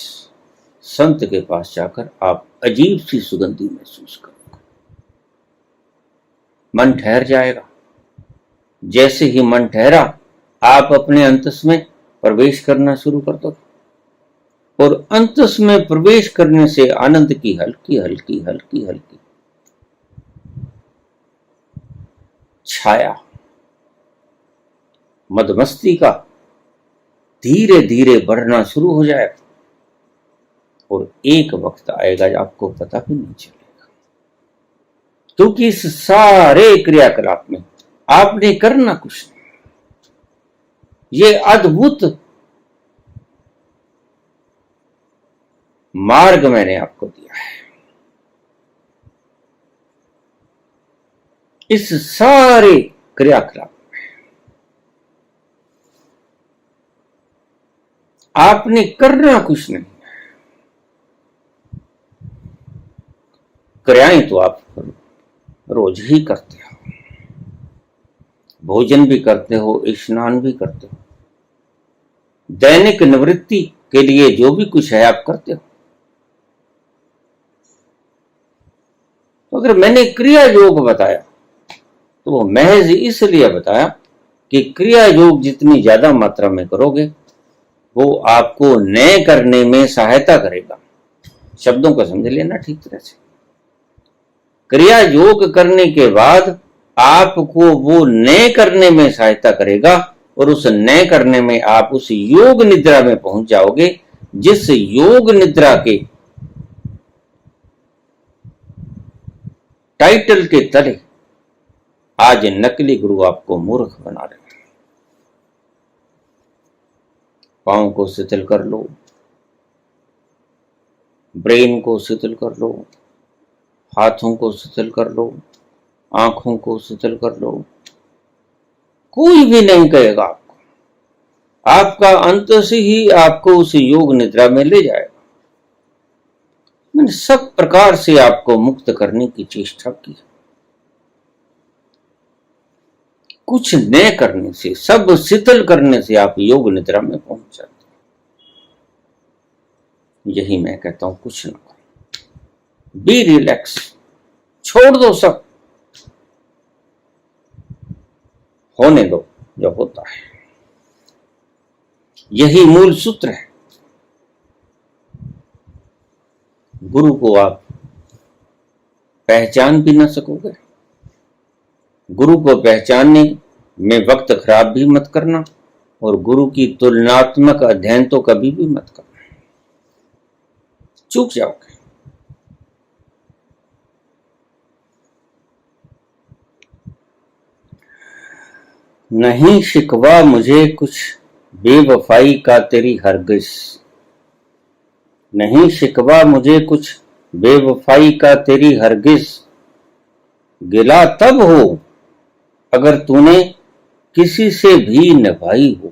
संत के पास जाकर आप अजीब सी सुगंधी महसूस करोगे, मन ठहर जाएगा। जैसे ही मन ठहरा, आप अपने अंतस में प्रवेश करना शुरू कर दो, और अंतस में प्रवेश करने से आनंद की हल्की हल्की हल्की हल्की छाया, मदमस्ती का धीरे धीरे बढ़ना शुरू हो जाएगा, और एक वक्त आएगा आपको पता भी नहीं चलेगा, क्योंकि इस सारे क्रियाकलाप में आपने करना कुछ नहीं। ये अद्भुत मार्ग मैंने आपको दिया है। इस सारे क्रियाकलाप में आपने करना कुछ नहीं। क्रियाएं तो आप रोज ही करते हो, भोजन भी करते हो, स्नान भी करते हो, दैनिक निवृत्ति के लिए जो भी कुछ है आप करते हो। तो अगर मैंने क्रिया योग बताया तो वो महज इसलिए बताया कि क्रिया योग जितनी ज्यादा मात्रा में करोगे वो आपको नए करने में सहायता करेगा। शब्दों को समझ लेना ठीक तरह से। क्रिया योग करने के बाद आपको वो नए करने में सहायता करेगा, और उस नए करने में आप उस योग निद्रा में पहुंच जाओगे जिस योग निद्रा के टाइटल के तले आज नकली गुरु आपको मूर्ख बना रहे हैं। पांव को शिथिल कर लो, ब्रेन को शिथिल कर लो, हाथों को शिथिल कर लो, आंखों को शिथिल कर लो। कोई भी नहीं कहेगा आपको, आपका अंत से ही आपको उस योग निद्रा में ले जाएगा। मैंने सब प्रकार से आपको मुक्त करने की चेष्टा की, कुछ न करने से, सब शिथिल करने से आप योग निद्रा में पहुंच जाते। यही मैं कहता हूं, कुछ ना करो, बी रिलैक्स, छोड़ दो सब, होने दो जो होता है। यही मूल सूत्र है। गुरु को आप पहचान भी ना सकोगे। गुरु को पहचानने में वक्त खराब भी मत करना, और गुरु की तुलनात्मक अध्ययन तो कभी भी मत करना, चूक जाओगे। नहीं शिकवा मुझे कुछ बेवफाई का तेरी हरगिज़, नहीं शिकवा मुझे कुछ बेवफाई का तेरी हरगिज़, गिला तब हो अगर तूने किसी से भी निभाई हो।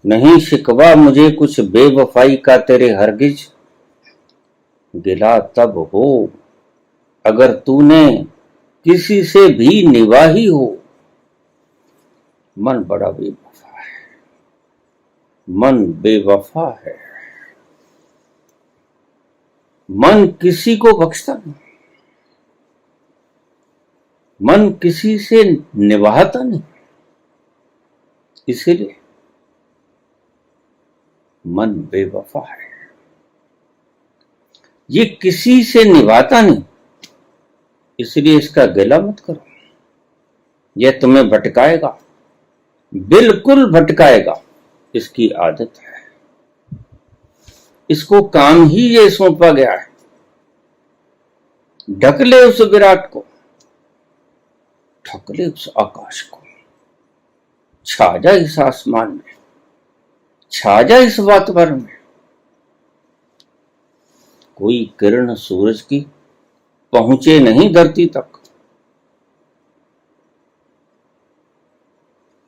नहीं शिकवा मुझे कुछ बेवफाई का तेरे हरगिज़, गिला तब हो अगर तूने किसी से भी निभाई हो। मन बड़ा बेवफा है, मन बेवफा है। मन किसी को बख्शता नहीं, मन किसी से निभाता नहीं, इसीलिए मन बेवफा है। ये किसी से निभाता नहीं, इसलिए इसका गिला मत करो। यह तुम्हें भटकाएगा, बिल्कुल भटकाएगा, इसकी आदत है। इसको काम ही ये सौंपा गया है, ढक ले उस विराट को, ढक ले उस आकाश को, छा जा इस आसमान में, छा जा इस वातावरण में। कोई किरण सूरज की पहुंचे नहीं धरती तक,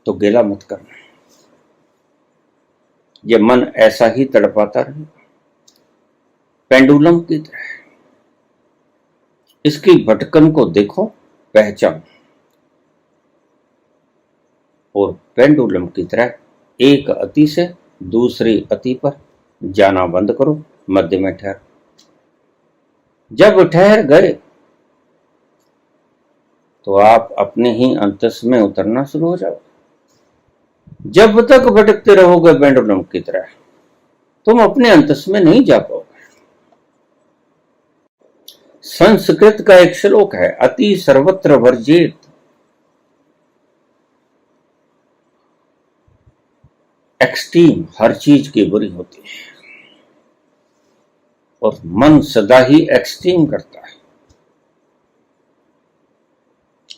तो गिला मत करना। ये मन ऐसा ही तड़पाता रहे, पेंडुलम की तरह। इसकी भटकन को देखो, पहचान, और पेंडुलम की तरह एक अति से दूसरी अति पर जाना बंद करो, मध्य में ठहर। जब ठहर गए तो आप अपने ही अंतस में उतरना शुरू हो जाओ। जब तक भटकते रहोगे पेंडुलम की तरह, तुम अपने अंतस में नहीं जा पाओगे। संस्कृत का एक श्लोक है, अति सर्वत्र वर्जित। एक्सट्रीम हर चीज की बुरी होती है, और मन सदा ही एक्सट्रीम करता है।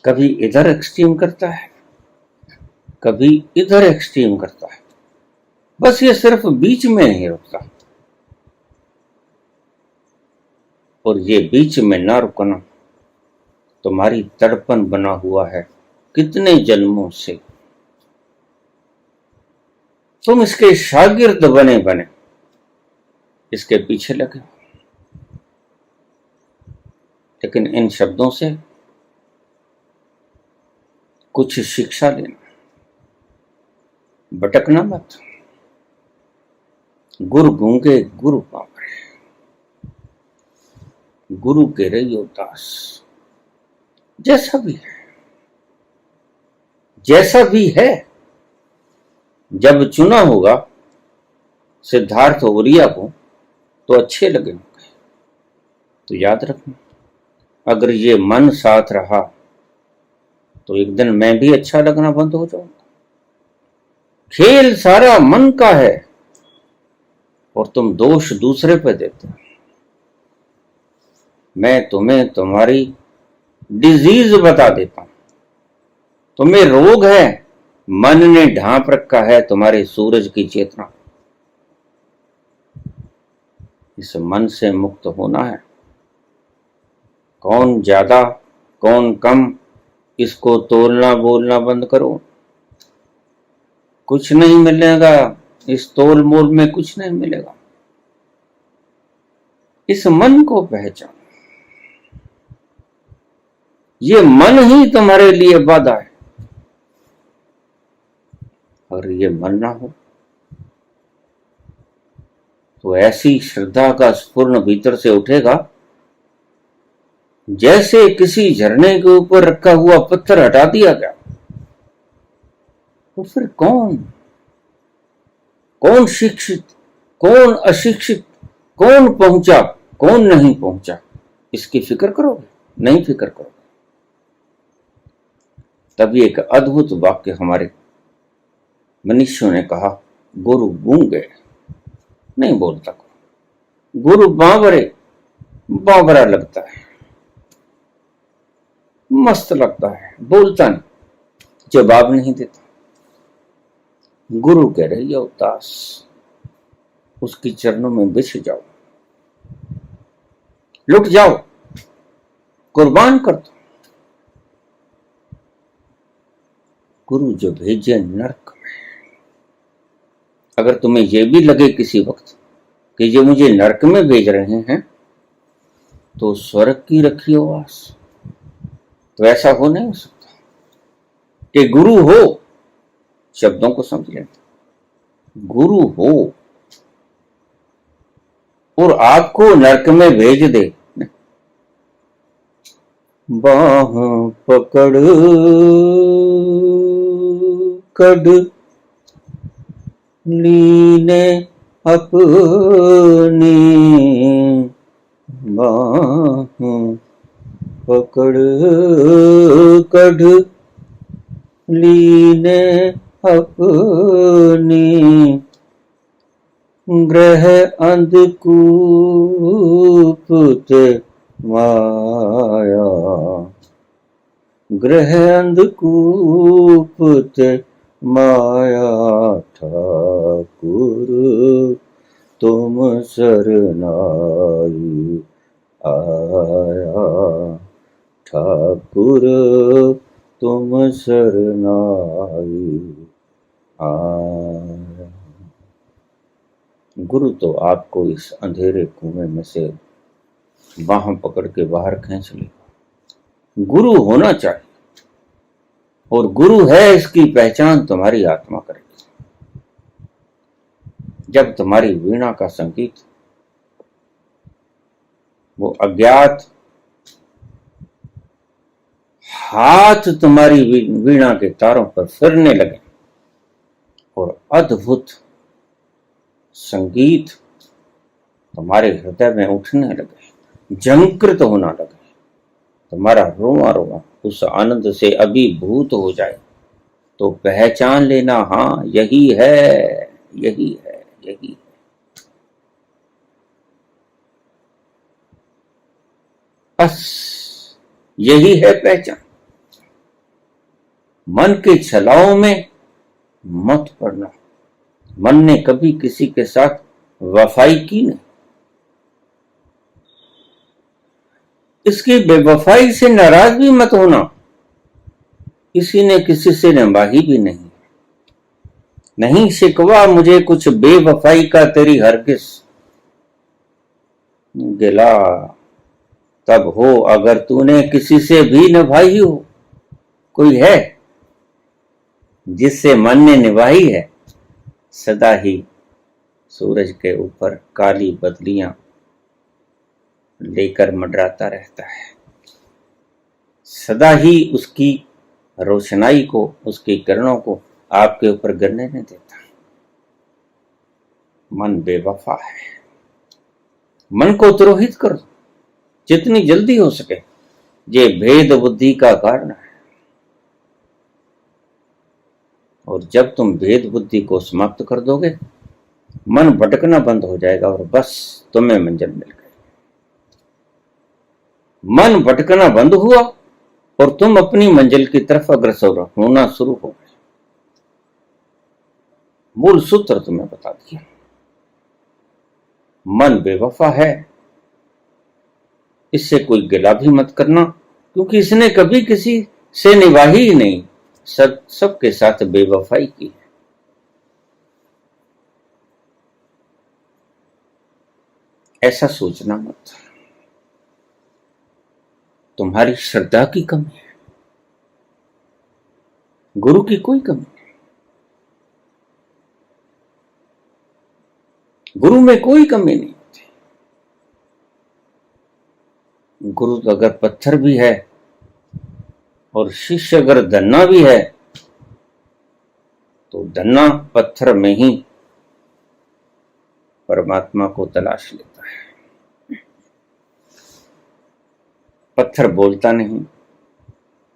कभी इधर एक्सट्रीम करता है, कभी इधर एक्सट्रीम करता है, बस ये सिर्फ बीच में नहीं रुकता। और ये बीच में ना रुकना तुम्हारी तड़पन बना हुआ है कितने जन्मों से। तुम इसके शागिर्द बने बने इसके पीछे लगे, लेकिन इन शब्दों से कुछ शिक्षा लेना, भटकना मत। गुरु गूंगे गुरु पापरे, गुरु के रहियो दास। जैसा भी है, जैसा भी है, जब चुना होगा सिद्धार्थ ओरिया को तो अच्छे लगे होंगे। तो याद रखना, अगर ये मन साथ रहा तो एक दिन मैं भी अच्छा लगना बंद हो जाऊंगा। खेल सारा मन का है और तुम दोष दूसरे पे देते हो। मैं तुम्हें तुम्हारी डिजीज बता देता हूं। तुम्हें रोग है, मन ने ढांप रखा है तुम्हारे सूरज की चेतना। इस मन से मुक्त होना है। कौन ज्यादा कौन कम, इसको तोलना बोलना बंद करो। कुछ नहीं मिलेगा, इस तोल मोल में कुछ नहीं मिलेगा। इस मन को पहचानो। ये मन ही तुम्हारे लिए बाधा है। अगर ये मन ना हो तो ऐसी श्रद्धा का स्फुरण भीतर से उठेगा जैसे किसी झरने के ऊपर रखा हुआ पत्थर हटा दिया गया। तो फिर कौन कौन शिक्षित, कौन अशिक्षित, कौन पहुंचा, कौन नहीं पहुंचा, इसकी फिक्र करोगे? नहीं फिक्र करोगे। तभी एक अद्भुत वाक्य हमारे मनुष्यों ने कहा, गुरु गूंगे नहीं बोलता, गुरु बावरे बावरा लगता है, मस्त लगता है, बोलता नहीं, जवाब नहीं देता। गुरु कह रही हो दास, उसकी चरणों में बिछ जाओ, लुट जाओ, कुर्बान कर दो। गुरु जो भेजे नरक में। अगर तुम्हें यह भी लगे किसी वक्त कि ये मुझे नरक में भेज रहे हैं, तो स्वर्ग की रखी हो आस। तो ऐसा हो नहीं सकता कि गुरु हो, शब्दों को समझ लें, गुरु हो और आपको नरक में भेज दे। बाह पकड़ कड़ लीने अपनी, बाह पकड़ कड़ लीने अपनी, ग्रह अंधकूप माया, ग्रह अंधकूप माया, ठाकुर तुम शरणाई आया, ठाकुर तुम शरणाई आया। गुरु तो आपको इस अंधेरे कुएं में से बाहों पकड़ के बाहर खींच लेगा। गुरु होना चाहिए, और गुरु है इसकी पहचान तुम्हारी आत्मा करेगी। जब तुम्हारी वीणा का संगीत वो अज्ञात हाथ तुम्हारी वीणा के तारों पर फिरने लगे और अद्भुत संगीत तुम्हारे हृदय में उठने लगे, झंकृत होना लगे, तुम्हारा रोआ रोआ उस आनंद से अभिभूत हो जाए, तो पहचान लेना, हाँ यही है, यही है, यही है। बस यही है पहचान। मन के छलाओं में मत पड़ना। मन ने कभी किसी के साथ वफाई की नहीं, इसकी बेवफाई से नाराज भी मत होना। किसी ने किसी से निभाही भी नहीं, नहीं शिकवा मुझे कुछ बेवफाई का तेरी हरगिज, गिला तब हो अगर तूने किसी से भी निभाई हो। कोई है जिससे मन ने निभाई है? सदा ही सूरज के ऊपर काली बदलियां लेकर मंडराता रहता है, सदा ही उसकी रोशनाई को, उसकी किरणों को आपके ऊपर गिरने नहीं देता। मन बेवफा है। मन को द्रोहित करो जितनी जल्दी हो सके, ये भेद बुद्धि का कारण है। और जब तुम भेद बुद्धि को समाप्त कर दोगे, मन भटकना बंद हो जाएगा और बस तुम्हें मंजिल मिल गई। मन भटकना बंद हुआ और तुम अपनी मंजिल की तरफ अग्रसर होना शुरू हो गए। मूल सूत्र तुम्हें बता दिया। मन बेवफा है, इससे कोई गिला भी मत करना, क्योंकि इसने कभी किसी से निभाही ही नहीं, सबके साथ बेवफाई की है। ऐसा सोचना मत। तुम्हारी श्रद्धा की कमी है, गुरु की कोई कमी नहीं। गुरु में कोई कमी नहीं होती। गुरु तो अगर पत्थर भी है और शिष्य अगर धन्ना भी है, तो धन्ना पत्थर में ही परमात्मा को तलाश लेता है। पत्थर बोलता नहीं,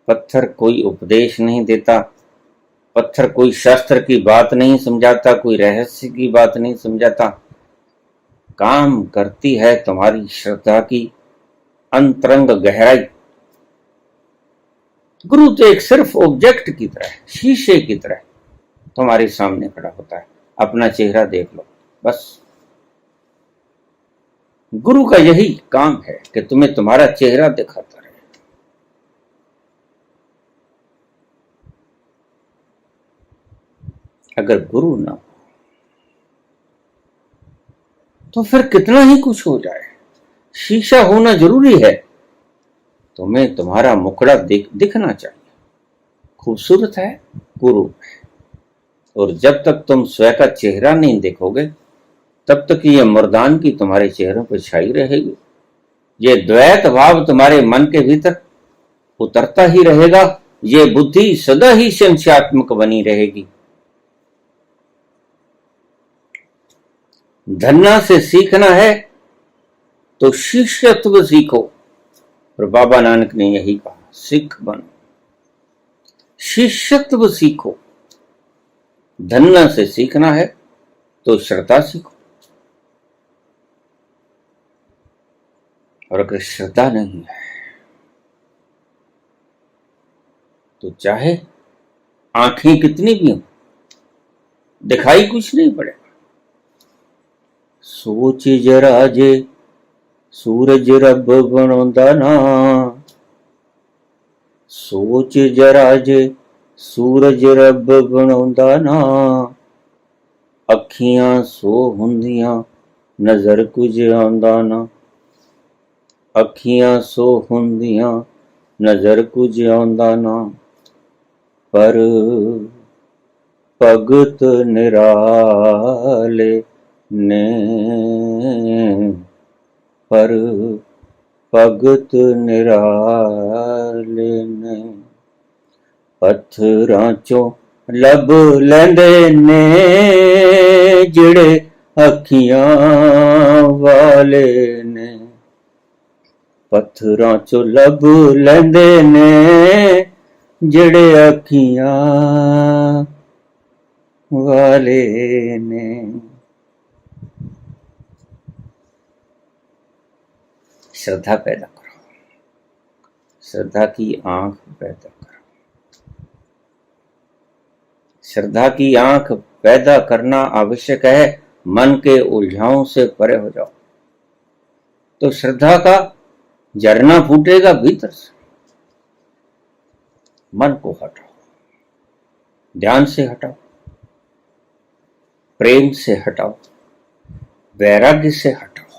पत्थर कोई उपदेश नहीं देता, पत्थर कोई शास्त्र की बात नहीं समझाता, कोई रहस्य की बात नहीं समझाता। काम करती है तुम्हारी श्रद्धा की अंतरंग गहराई। गुरु तो एक सिर्फ ऑब्जेक्ट की तरह, शीशे की तरह तुम्हारे सामने खड़ा होता है। अपना चेहरा देख लो, बस। गुरु का यही काम है कि तुम्हें तुम्हारा चेहरा दिखाता रहे। अगर गुरु ना हो तो फिर कितना ही कुछ हो जाए, शीशा होना जरूरी है। तुम्हें तुम्हारा मुखड़ा दिखना चाहिए, खूबसूरत है, गुरु है। और जब तक तुम स्वयं का चेहरा नहीं देखोगे, तब तक ये मर्दान की तुम्हारे चेहरों पर छाई रहेगी। ये द्वैत भाव तुम्हारे मन के भीतर उतरता ही रहेगा। ये बुद्धि सदा ही संशयात्मक बनी रहेगी। धन्ना से सीखना है तो शिष्यत्व सीखो। और बाबा नानक ने यही कहा, सिख बनो, शिष्यत्व सीखो। धन्ना से सीखना है तो श्रद्धा सीखो। और अगर श्रद्धा नहीं है तो चाहे आंखें कितनी भी हो, दिखाई कुछ नहीं पड़ेगा। सोच जरा जे सूरज रब बनौंदा ना, सोच जरा जे सूरज रब बनौंदा ना, ਅੱਖੀਆਂ ਸੋ ਹੁੰਦੀਆਂ ਨਜ਼ਰ ਕੁਝ ਆਉਂਦਾ ਨਾ, ਅੱਖੀਆਂ ਸੋ ਹੁੰਦੀਆਂ ਨਜ਼ਰ ਕੁਝ ਆਉਂਦਾ ਨਾ, ਪਰ ਭਗਤ ਨਿਰਾਲੇ ਨੇ, ਪਰ ਭਗਤ ਨਿਰਾਲੇ ਨੇ, ਪੱਥਰਾਂ ਚੋਂ ਲੱਭ ਲੈਂਦੇ ਨੇ ਜਿਹੜੇ ਅੱਖੀਆਂ ਵਾਲੇ ਨੇ, ਪੱਥਰਾਂ ਚੋਂ ਲੱਭ ਲੈਂਦੇ ਨੇ ਜਿਹੜੇ ਅੱਖੀਆਂ वाले ने। श्रद्धा पैदा करो, श्रद्धा की आंख पैदा करो। श्रद्धा की आंख पैदा करना आवश्यक है। मन के उलझाओं से परे हो जाओ तो श्रद्धा का झरना फूटेगा भीतर से। मन को हटाओ, ध्यान से हटाओ, प्रेम से हटाओ, वैराग्य से हटाओ,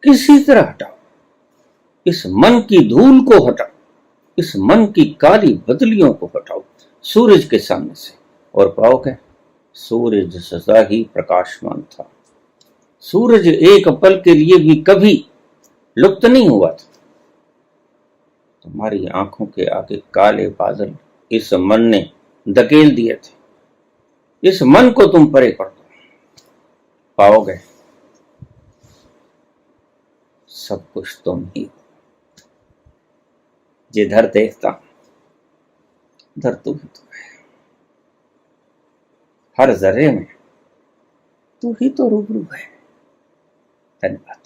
किसी तरह हटाओ। इस मन की धूल को हटाओ, इस मन की काली बदलियों को हटाओ सूरज के सामने से, और पाओगे सूरज सदा ही प्रकाशमान था। सूरज एक पल के लिए भी कभी लुप्त नहीं हुआ था। तुम्हारी आंखों के आगे काले बादल इस मन ने धकेल दिए थे। इस मन को तुम परे कर दो, पाओगे सब कुछ तुम ही हो। जिधर देखता उधर तू ही तो है। हर जर्रे में तू ही तो रूबरू है। धन्यवाद।